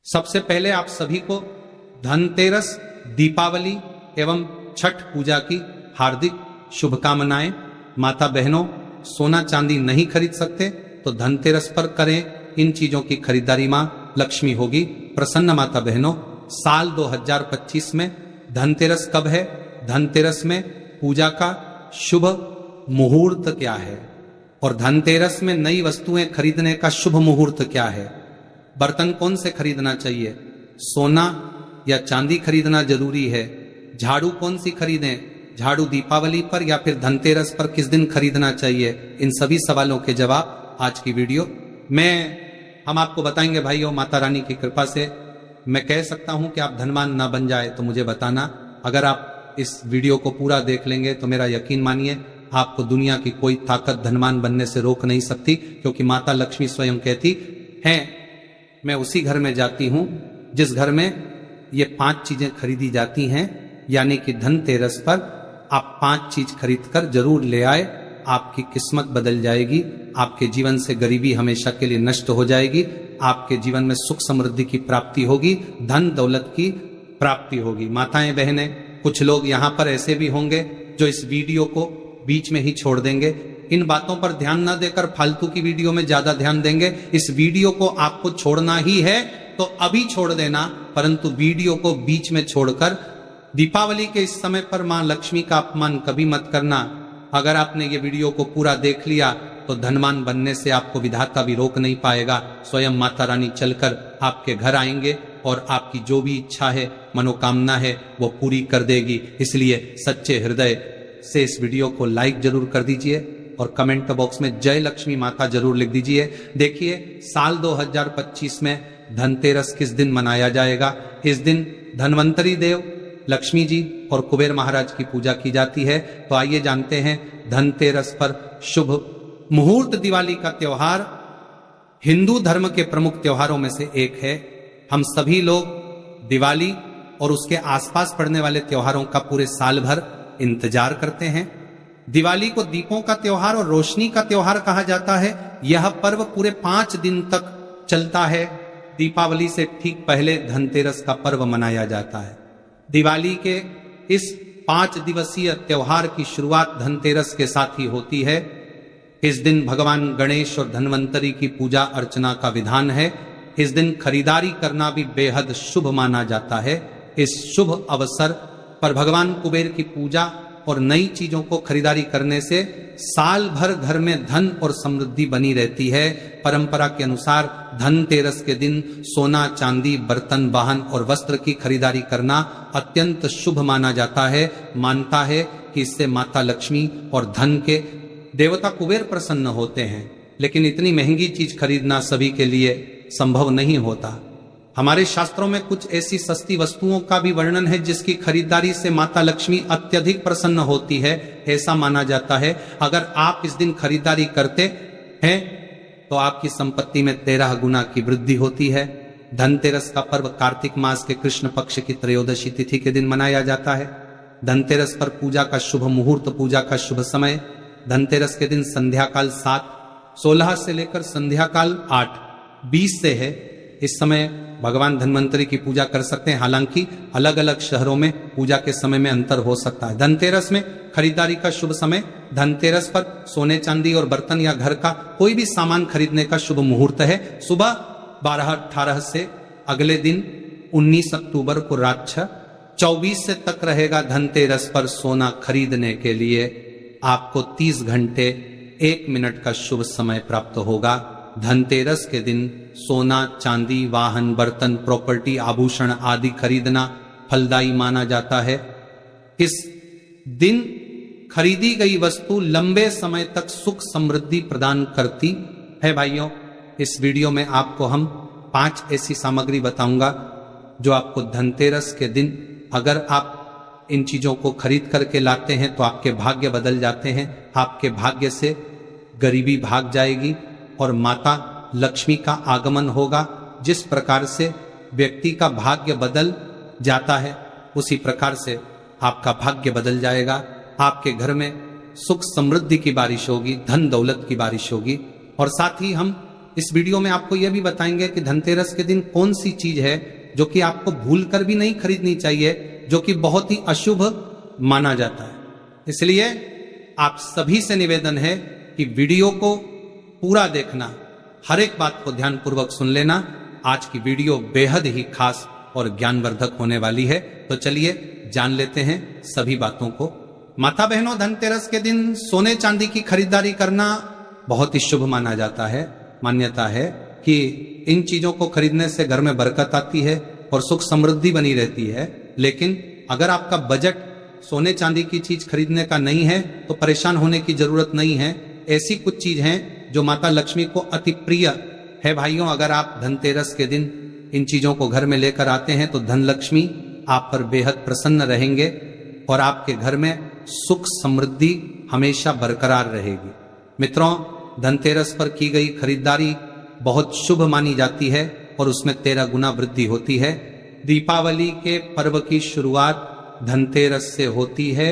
सबसे पहले आप सभी को धनतेरस, दीपावली एवं छठ पूजा की हार्दिक शुभकामनाएं। माता बहनों, सोना चांदी नहीं खरीद सकते तो धनतेरस पर करें इन चीजों की खरीदारी। मां लक्ष्मी होगी प्रसन्न। माता बहनों, साल 2025 में धनतेरस कब है? धनतेरस में पूजा का शुभ मुहूर्त क्या है और धनतेरस में नई वस्तुएं खरीदने का शुभ मुहूर्त क्या है? बर्तन कौन से खरीदना चाहिए? सोना या चांदी खरीदना जरूरी है? झाड़ू कौन सी खरीदें? झाड़ू दीपावली पर या फिर धनतेरस पर किस दिन खरीदना चाहिए? इन सभी सवालों के जवाब आज की वीडियो में हम आपको बताएंगे। भाइयों, माता रानी की कृपा से मैं कह सकता हूं कि आप धनवान ना बन जाए तो मुझे बताना। अगर आप इस वीडियो को पूरा देख लेंगे तो मेरा यकीन मानिए आपको दुनिया की कोई ताकत धनवान बनने से रोक नहीं सकती, क्योंकि माता लक्ष्मी स्वयं कहती हैं मैं उसी घर में जाती हूं जिस घर में ये 5 चीजें खरीदी जाती हैं। यानी कि धनतेरस पर आप 5 चीज खरीद कर जरूर ले आए, आपकी किस्मत बदल जाएगी, आपके जीवन से गरीबी हमेशा के लिए नष्ट हो जाएगी, आपके जीवन में सुख समृद्धि की प्राप्ति होगी, धन दौलत की प्राप्ति होगी। माताएं बहनें, कुछ लोग यहां पर ऐसे भी होंगे जो इस वीडियो को बीच में ही छोड़ देंगे। इन बातों पर ध्यान न देकर फालतू की वीडियो में ज्यादा ध्यान देंगे। इस वीडियो को आपको छोड़ना ही है तो अभी छोड़ देना, परंतु वीडियो को बीच में छोड़कर दीपावली के इस समय पर मां लक्ष्मी का अपमान कभी मत करना। अगर आपने ये वीडियो को पूरा देख लिया तो धनवान बनने से आपको विधाता भी रोक नहीं पाएगा। स्वयं माता रानी चलकर आपके घर आएंगे और आपकी जो भी इच्छा है, मनोकामना है, वो पूरी कर देगी। इसलिए सच्चे हृदय से इस वीडियो को लाइक जरूर कर दीजिए और कमेंट बॉक्स में जय लक्ष्मी माता जरूर लिख दीजिए। देखिए, साल 2025 में धनतेरस किस दिन मनाया जाएगा? इस दिन धनवंतरी देव, लक्ष्मी जी और कुबेर महाराज की पूजा की जाती है। तो आइए जानते हैं धनतेरस पर शुभ मुहूर्त। दिवाली का त्योहार हिंदू धर्म के प्रमुख त्योहारों में से एक है। हम सभी लोग दिवाली और उसके आसपास पड़ने वाले त्योहारों का पूरे साल भर इंतजार करते हैं। दिवाली को दीपों का त्योहार और रोशनी का त्योहार कहा जाता है। यह पर्व पूरे 5 दिन तक चलता है। दीपावली से ठीक पहले धनतेरस का पर्व मनाया जाता है। दिवाली के इस 5 दिवसीय त्योहार की शुरुआत धनतेरस के साथ ही होती है। इस दिन भगवान गणेश और धनवंतरी की पूजा अर्चना का विधान है। इस दिन खरीदारी करना भी बेहद शुभ माना जाता है। इस शुभ अवसर पर भगवान कुबेर की पूजा और नई चीजों को खरीदारी करने से साल भर घर में धन और समृद्धि बनी रहती है। परंपरा के अनुसार धनतेरस के दिन सोना, चांदी, बर्तन, वाहन और वस्त्र की खरीदारी करना अत्यंत शुभ माना जाता है। मानता है कि इससे माता लक्ष्मी और धन के देवता कुबेर प्रसन्न होते हैं। लेकिन इतनी महंगी चीज खरीदना सभी के लिए संभव नहीं होता। हमारे शास्त्रों में कुछ ऐसी सस्ती वस्तुओं का भी वर्णन है जिसकी खरीदारी से माता लक्ष्मी अत्यधिक प्रसन्न होती है। ऐसा माना जाता है अगर आप इस दिन खरीदारी करते हैं तो आपकी संपत्ति में 13 गुना की वृद्धि होती है। धनतेरस का पर्व कार्तिक मास के कृष्ण पक्ष की त्रयोदशी तिथि के दिन मनाया जाता है। धनतेरस पर पूजा का शुभ मुहूर्त, पूजा का शुभ समय धनतेरस के दिन संध्याकाल 7:16 से लेकर संध्याकाल 8:20 से है। इस समय भगवान धनवंतरी की पूजा कर सकते हैं। हालांकि अलग अलग शहरों में पूजा के समय में अंतर हो सकता है। धनतेरस में खरीदारी का शुभ समय, धनतेरस पर सोने चांदी और बर्तन या घर का कोई भी सामान खरीदने का शुभ मुहूर्त है। सुबह 12:18 से अगले दिन 19 अक्टूबर को रात 6:24 से तक रहेगा। धनतेरस पर सोना खरीदने के लिए आपको 30 घंटे 1 मिनट का शुभ समय प्राप्त होगा। धनतेरस के दिन सोना, चांदी, वाहन, बर्तन, प्रॉपर्टी, आभूषण आदि खरीदना फलदायी माना जाता है। इस दिन खरीदी गई वस्तु लंबे समय तक सुख समृद्धि प्रदान करती है। भाइयों, इस वीडियो में आपको हम 5 ऐसी सामग्री बताऊंगा जो आपको धनतेरस के दिन अगर आप इन चीजों को खरीद करके लाते हैं तो आपके भाग्य बदल जाते हैं। आपके भाग्य से गरीबी भाग जाएगी और माता लक्ष्मी का आगमन होगा। जिस प्रकार से व्यक्ति का भाग्य बदल जाता है उसी प्रकार से आपका भाग्य बदल जाएगा। आपके घर में सुख समृद्धि की बारिश होगी, धन दौलत की बारिश होगी। और साथ ही हम इस वीडियो में आपको यह भी बताएंगे कि धनतेरस के दिन कौन सी चीज है जो कि आपको भूल कर भी नहीं खरीदनी चाहिए, जो कि बहुत ही अशुभ माना जाता है। इसलिए आप सभी से निवेदन है कि वीडियो को पूरा देखना, हर एक बात को ध्यानपूर्वक सुन लेना। आज की वीडियो बेहद ही खास और ज्ञानवर्धक होने वाली है। तो चलिए जान लेते हैं सभी बातों को। माता बहनों, धनतेरस के दिन सोने चांदी की खरीदारी करना बहुत ही शुभ माना जाता है। मान्यता है कि इन चीजों को खरीदने से घर में बरकत आती है और सुख समृद्धि बनी रहती है। लेकिन अगर आपका बजट सोने चांदी की चीज खरीदने का नहीं है तो परेशान होने की जरूरत नहीं है। ऐसी कुछ चीज हैं जो माता लक्ष्मी को अति प्रिय है। भाइयों, अगर आप धनतेरस के दिन इन चीजों को घर में लेकर आते हैं तो धन लक्ष्मी आप पर बेहद प्रसन्न रहेंगे और आपके घर में सुख समृद्धि हमेशा बरकरार रहेगी। मित्रों, धनतेरस पर की गई खरीदारी बहुत शुभ मानी जाती है और उसमें 13 गुना वृद्धि होती है। दीपावली के पर्व की शुरुआत धनतेरस से होती है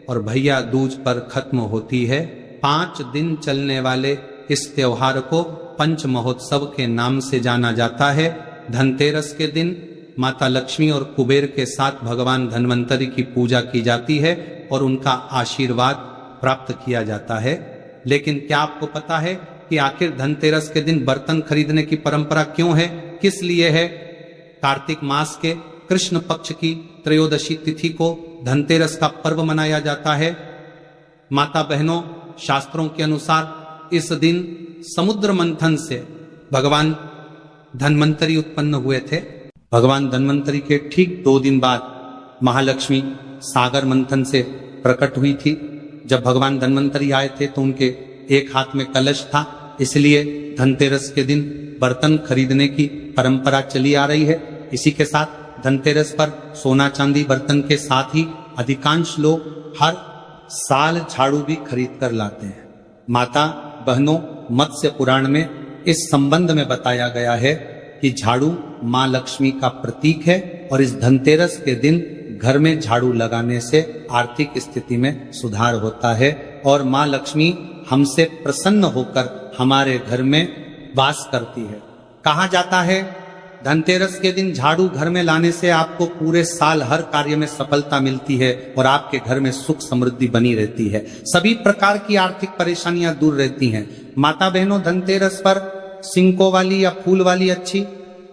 और भैया दूज पर खत्म होती है। 5 दिन चलने वाले इस त्योहार को पंच महोत्सव के नाम से जाना जाता है। धनतेरस के दिन माता लक्ष्मी और कुबेर के साथ भगवान धन्वंतरी की पूजा की जाती है और उनका आशीर्वाद प्राप्त किया जाता है। लेकिन क्या आपको पता है कि आखिर धनतेरस के दिन बर्तन खरीदने की परंपरा क्यों है, किस लिए है? कार्तिक मास के कृष्ण पक्ष की त्रयोदशी तिथि को धनतेरस का पर्व मनाया जाता है। माता बहनों, शास्त्रों के अनुसार इस दिन समुद्र मंथन से भगवान धन्वंतरी उत्पन्न हुए थे। भगवान धन्वंतरी के ठीक 2 दिन बाद महालक्ष्मी सागर मंथन से प्रकट हुई थी। जब भगवान धन्वंतरी आए थे तो उनके एक हाथ में कलश था, इसलिए धनतेरस के दिन बर्तन खरीदने की परंपरा चली आ रही है। इसी के साथ धनतेरस पर सोना चांदी बर्तन के साथ ही अधिकांश लोग हर साल झाड़ू भी खरीद कर लाते हैं। माता बहनों, मत्स्य पुराण में इस संबंध में बताया गया है कि झाड़ू माँ लक्ष्मी का प्रतीक है और इस धनतेरस के दिन घर में झाड़ू लगाने से आर्थिक स्थिति में सुधार होता है और माँ लक्ष्मी हमसे प्रसन्न होकर हमारे घर में वास करती है। कहा जाता है धनतेरस के दिन झाड़ू घर में लाने से आपको पूरे साल हर कार्य में सफलता मिलती है और आपके घर में सुख समृद्धि बनी रहती है। सभी प्रकार की आर्थिक परेशानियां दूर रहती हैं। माता बहनों, धनतेरस पर सिंकों वाली या फूल वाली अच्छी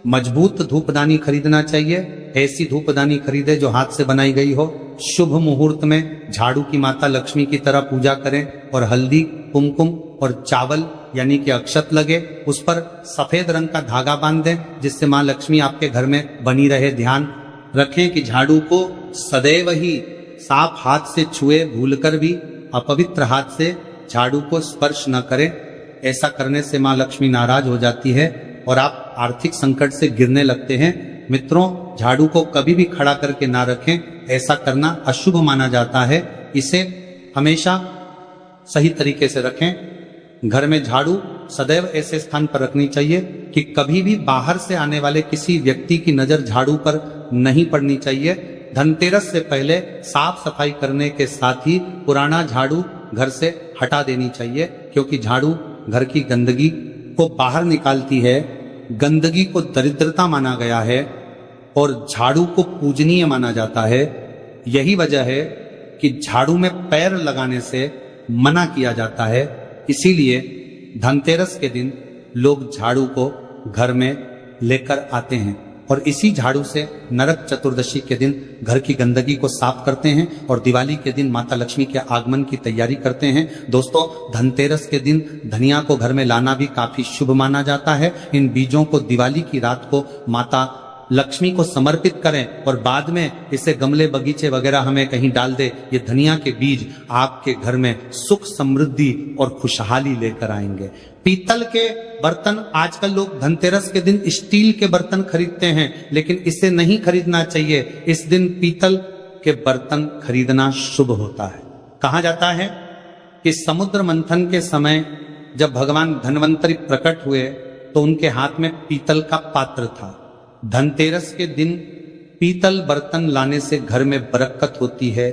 मजबूत धूपदानी खरीदना चाहिए। ऐसी धूपदानी खरीदे जो हाथ से बनाई गई हो। शुभ मुहूर्त में झाड़ू की माता लक्ष्मी की तरह पूजा करें और हल्दी, कुमकुम और चावल यानी कि अक्षत लगे, उस पर सफेद रंग का धागा बांध दें जिससे माँ लक्ष्मी आपके घर में बनी रहे। ध्यान रखें कि झाड़ू को सदैव ही साफ हाथ से छुए, भूलकर भी अपवित्र हाथ से झाड़ू को स्पर्श न करें। ऐसा करने से माँ लक्ष्मी नाराज हो जाती है और आप आर्थिक संकट से गिरने लगते हैं। मित्रों, झाड़ू को कभी भी खड़ा करके ना रखें, ऐसा करना अशुभ माना जाता है। इसे हमेशा सही तरीके से रखें। घर में झाड़ू सदैव ऐसे स्थान पर रखनी चाहिए कि कभी भी बाहर से आने वाले किसी व्यक्ति की नजर झाड़ू पर नहीं पड़नी चाहिए। धनतेरस से पहले साफ सफाई करने के साथ ही पुराना झाड़ू घर से हटा देनी चाहिए, क्योंकि झाड़ू घर की गंदगी को बाहर निकालती है। गंदगी को दरिद्रता माना गया है और झाड़ू को पूजनीय माना जाता है। यही वजह है कि झाड़ू में पैर लगाने से मना किया जाता है। इसीलिए धनतेरस के दिन लोग झाड़ू को घर में लेकर आते हैं और इसी झाड़ू से नरक चतुर्दशी के दिन घर की गंदगी को साफ करते हैं और दिवाली के दिन माता लक्ष्मी के आगमन की तैयारी करते हैं। दोस्तों, धनतेरस के दिन धनिया को घर में लाना भी काफी शुभ माना जाता है। इन बीजों को दिवाली की रात को माता लक्ष्मी को समर्पित करें और बाद में इसे गमले बगीचे वगैरह हमें कहीं डाल दे। ये धनिया के बीज आपके घर में सुख समृद्धि और खुशहाली लेकर आएंगे। पीतल के बर्तन, आजकल लोग धनतेरस के दिन स्टील के बर्तन खरीदते हैं, लेकिन इसे नहीं खरीदना चाहिए। इस दिन पीतल के बर्तन खरीदना शुभ होता है। कहा जाता है कि समुद्र मंथन के समय जब भगवान धन्वंतरी प्रकट हुए तो उनके हाथ में पीतल का पात्र था। धनतेरस के दिन पीतल बर्तन लाने से घर में बरकत होती है।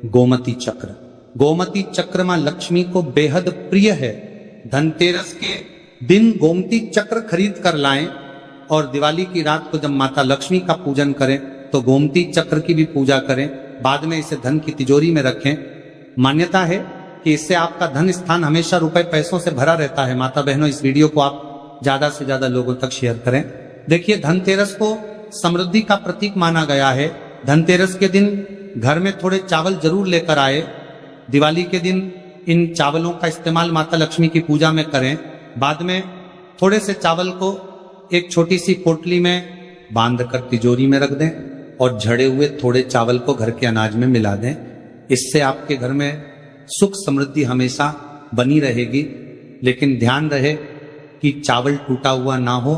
गोमती चक्र, गोमती चक्र मां लक्ष्मी को बेहद प्रिय है। धनतेरस के दिन गोमती चक्र खरीद कर लाएं और दिवाली की रात को जब माता लक्ष्मी का पूजन करें तो गोमती चक्र की भी पूजा करें। बाद में इसे धन की तिजोरी में रखें। मान्यता है कि इससे आपका धन स्थान हमेशा रुपए पैसों से भरा रहता है। माता बहनों, इस वीडियो को आप ज्यादा से ज्यादा लोगों तक शेयर करें। देखिए, धनतेरस को समृद्धि का प्रतीक माना गया है। धनतेरस के दिन घर में थोड़े चावल जरूर लेकर आए। दिवाली के दिन इन चावलों का इस्तेमाल माता लक्ष्मी की पूजा में करें। बाद में थोड़े से चावल को एक छोटी सी पोटली में बांध कर तिजोरी में रख दें और झड़े हुए थोड़े चावल को घर के अनाज में मिला दें। इससे आपके घर में सुख समृद्धि हमेशा बनी रहेगी। लेकिन ध्यान रहे कि चावल टूटा हुआ ना हो,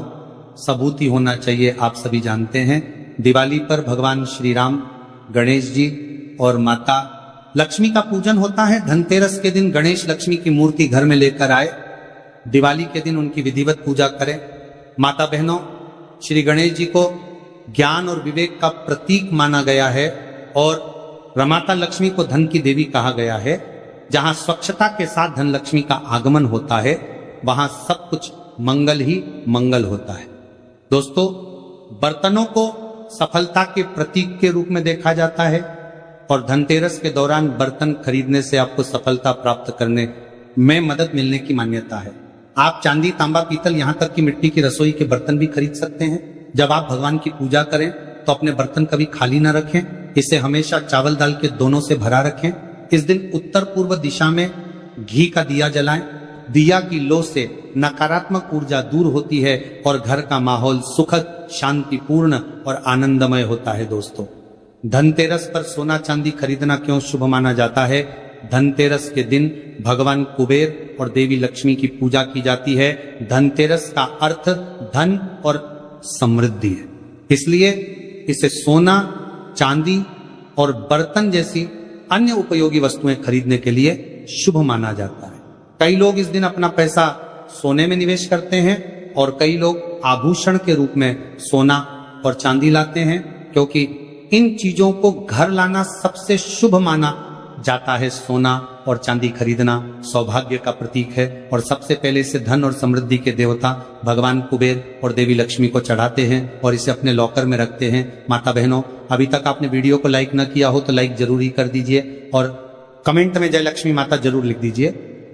सबूती होना चाहिए। आप सभी जानते हैं, दिवाली पर भगवान श्री राम, गणेश जी और माता लक्ष्मी का पूजन होता है। धनतेरस के दिन गणेश लक्ष्मी की मूर्ति घर में लेकर आए। दिवाली के दिन उनकी विधिवत पूजा करें। माता बहनों, श्री गणेश जी को ज्ञान और विवेक का प्रतीक माना गया है और माता लक्ष्मी को धन की देवी कहा गया है। जहां स्वच्छता के साथ धन लक्ष्मी का आगमन होता है, वहां सब कुछ मंगल ही मंगल होता है। दोस्तों, बर्तनों को सफलता के प्रतीक के रूप में देखा जाता है और धनतेरस के दौरान बर्तन खरीदने से आपको सफलता प्राप्त करने में मदद मिलने की मान्यता है। आप चांदी, तांबा, पीतल, यहां तक कि मिट्टी की रसोई के बर्तन भी खरीद सकते हैं। जब आप भगवान की पूजा करें तो अपने बर्तन कभी खाली ना रखें। इसे हमेशा चावल दाल के दोनों से भरा रखें। इस दिन उत्तर पूर्व दिशा में घी का दिया जलाएं। दिया की लो से नकारात्मक ऊर्जा दूर होती है और घर का माहौल सुखद, शांतिपूर्ण और आनंदमय होता है। दोस्तों, धनतेरस पर सोना चांदी खरीदना क्यों शुभ माना जाता है? धनतेरस के दिन भगवान कुबेर और देवी लक्ष्मी की पूजा की जाती है। धनतेरस का अर्थ धन और समृद्धि है, इसलिए इसे सोना, चांदी और बर्तन जैसी अन्य उपयोगी वस्तुएं खरीदने के लिए शुभ माना जाता है। कई लोग इस दिन अपना पैसा सोने में निवेश करते हैं और कई लोग आभूषण के रूप में सोना और चांदी लाते हैं, क्योंकि इन चीजों को घर लाना सबसे शुभ माना जाता है। सोना और चांदी खरीदना सौभाग्य का प्रतीक है और सबसे पहले इसे धन और समृद्धि के देवता भगवान कुबेर और देवी लक्ष्मी को चढ़ाते हैं और इसे अपने लॉकर में रखते हैं। माता बहनों, अभी तक आपने वीडियो को लाइक न किया हो तो लाइक जरूर ही कर दीजिए और कमेंट में जय लक्ष्मी माता जरूर लिख दीजिए।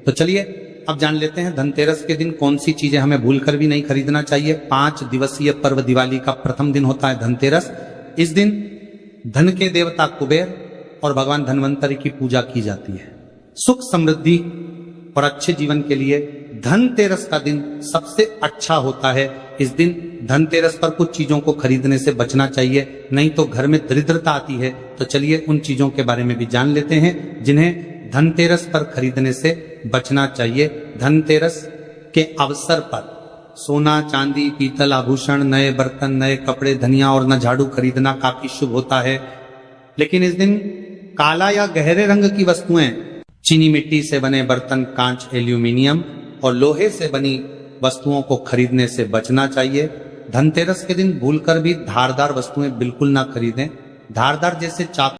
तो चलिए अब जान लेते हैं धनतेरस के दिन कौन सी चीजें हमें भूलकर भी नहीं खरीदना चाहिए। 5 दिवसीय पर्व दिवाली का प्रथम दिन होता है धनतेरस। इस दिन धन के देवता कुबेर और भगवान धनवंतरी की पूजा की जाती है। सुख समृद्धि और अच्छे जीवन के लिए धनतेरस का दिन सबसे अच्छा होता है। इस दिन धनतेरस पर कुछ चीजों को खरीदने से बचना चाहिए, नहीं तो घर में दरिद्रता आती है। तो चलिए उन चीजों के बारे में भी जान लेते हैं जिन्हें धनतेरस पर खरीदने से बचना चाहिए। धनतेरस के अवसर पर सोना, चांदी, पीतल, आभूषण, नए बर्तन, नए कपड़े, धनिया और न झाड़ू खरीदना काफी शुभ होता है। लेकिन इस दिन काला या गहरे रंग की वस्तुएं, चीनी मिट्टी से बने बर्तन, कांच, एल्यूमिनियम और लोहे से बनी वस्तुओं को खरीदने से बचना चाहिए। धनतेरस के दिन भूलकर भी धारदार वस्तुएं बिल्कुल ना खरीदें। धारदार जैसे चाकू